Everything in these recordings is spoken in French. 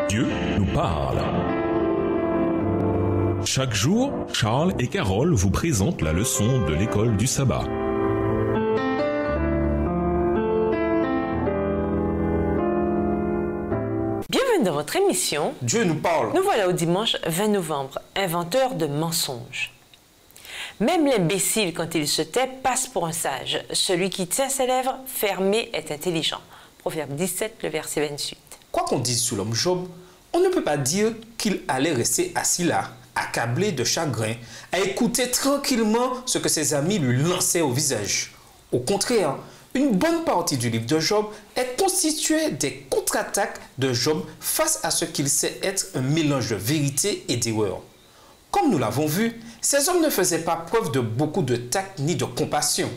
Dieu nous parle. Chaque jour, Charles et Carole vous présentent la leçon de l'école du sabbat. Bienvenue dans votre émission Dieu nous parle. Nous voilà au dimanche 20 novembre, inventeur de mensonges. Même l'imbécile, quand il se tait, passe pour un sage. Celui qui tient ses lèvres fermées est intelligent. Proverbe 17, le verset 28. Quoi qu'on dise sur l'homme Job, on ne peut pas dire qu'il allait rester assis là, accablé de chagrin, à écouter tranquillement ce que ses amis lui lançaient au visage. Au contraire, une bonne partie du livre de Job est constituée des contre-attaques de Job face à ce qu'il sait être un mélange de vérité et d'erreur. Comme nous l'avons vu, ces hommes ne faisaient pas preuve de beaucoup de tact ni de compassion.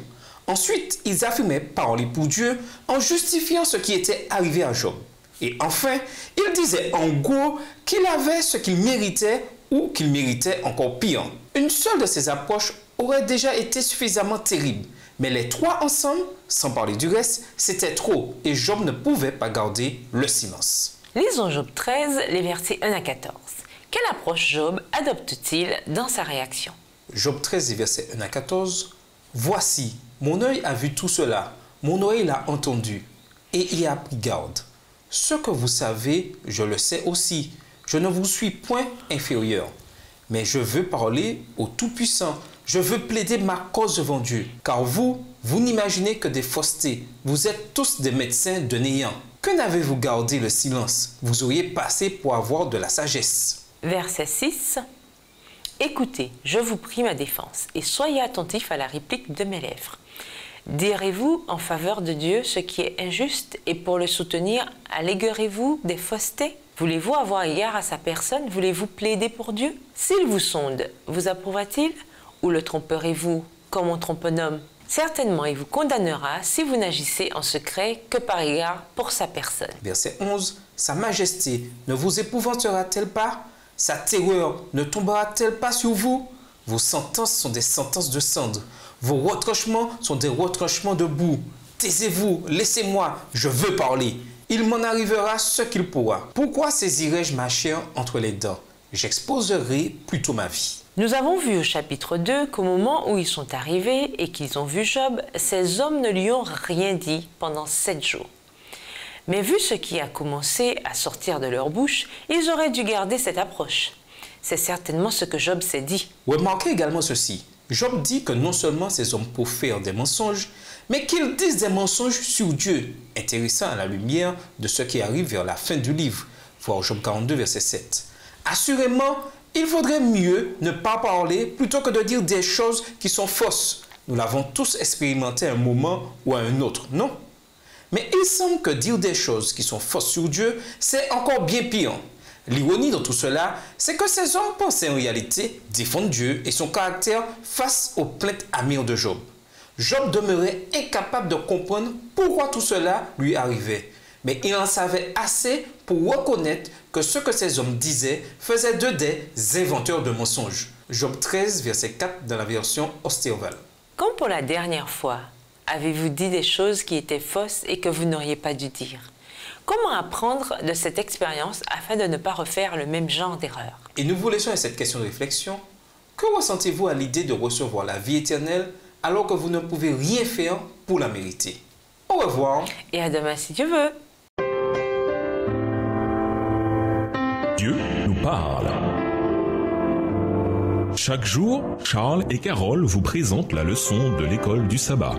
Ensuite, ils affirmaient parler pour Dieu en justifiant ce qui était arrivé à Job. Et enfin, ils disaient en gros qu'il avait ce qu'il méritait ou qu'il méritait encore pire. Une seule de ces approches aurait déjà été suffisamment terrible. Mais les trois ensemble, sans parler du reste, c'était trop et Job ne pouvait pas garder le silence. Lisons Job 13, les versets 1 à 14. Quelle approche Job adopte-t-il dans sa réaction? Job 13, versets 1 à 14. « Voici, mon œil a vu tout cela, mon oreille l'a entendu et y a pris garde. Ce que vous savez, je le sais aussi. Je ne vous suis point inférieur. Mais je veux parler au Tout-Puissant. Je veux plaider ma cause devant Dieu. Car vous n'imaginez que des faussetés. Vous êtes tous des médecins de néant. Que n'avez-vous gardé le silence? Vous auriez passé pour avoir de la sagesse. » Verset 6. Écoutez, je vous prie ma défense, et soyez attentifs à la réplique de mes lèvres. Direz-vous en faveur de Dieu ce qui est injuste, et pour le soutenir, alléguerez-vous des faussetés? Voulez-vous avoir égard à sa personne? Voulez-vous plaider pour Dieu? S'il vous sonde, vous approuvera-t-il? Ou le tromperez-vous comme on trompe un homme? Certainement, il vous condamnera si vous n'agissez en secret que par égard pour sa personne. Verset 11. Sa majesté ne vous épouvantera-t-elle pas? Sa terreur ne tombera-t-elle pas sur vous? Vos sentences sont des sentences de cendre. Vos retranchements sont des retranchements de boue. Taisez-vous, laissez-moi, je veux parler. Il m'en arrivera ce qu'il pourra. Pourquoi saisirai-je ma chair entre les dents? J'exposerai plutôt ma vie. Nous avons vu au chapitre 2 qu'au moment où ils sont arrivés et qu'ils ont vu Job, ces hommes ne lui ont rien dit pendant 7 jours. Mais vu ce qui a commencé à sortir de leur bouche, ils auraient dû garder cette approche. C'est certainement ce que Job s'est dit. Remarquez également ceci. Job dit que non seulement ces hommes profèrent des mensonges, mais qu'ils disent des mensonges sur Dieu. Intéressant à la lumière de ce qui arrive vers la fin du livre. Voir Job 42, verset 7. Assurément, il vaudrait mieux ne pas parler plutôt que de dire des choses qui sont fausses. Nous l'avons tous expérimenté à un moment ou à un autre, non? Mais il semble que dire des choses qui sont fausses sur Dieu, c'est encore bien pire. L'ironie dans tout cela, c'est que ces hommes pensaient en réalité défendre Dieu et son caractère face aux plaintes amères de Job. Job demeurait incapable de comprendre pourquoi tout cela lui arrivait. Mais il en savait assez pour reconnaître que ce que ces hommes disaient faisait d'eux des inventeurs de mensonges. Job 13, verset 4 dans la version Osterval. Comme pour la dernière fois, avez-vous dit des choses qui étaient fausses et que vous n'auriez pas dû dire? Comment apprendre de cette expérience afin de ne pas refaire le même genre d'erreur? Et nous vous laissons à cette question de réflexion. Que ressentez-vous à l'idée de recevoir la vie éternelle alors que vous ne pouvez rien faire pour la mériter? Au revoir. Et à demain si Dieu veut. Dieu nous parle. Chaque jour, Charles et Carole vous présentent la leçon de l'école du sabbat.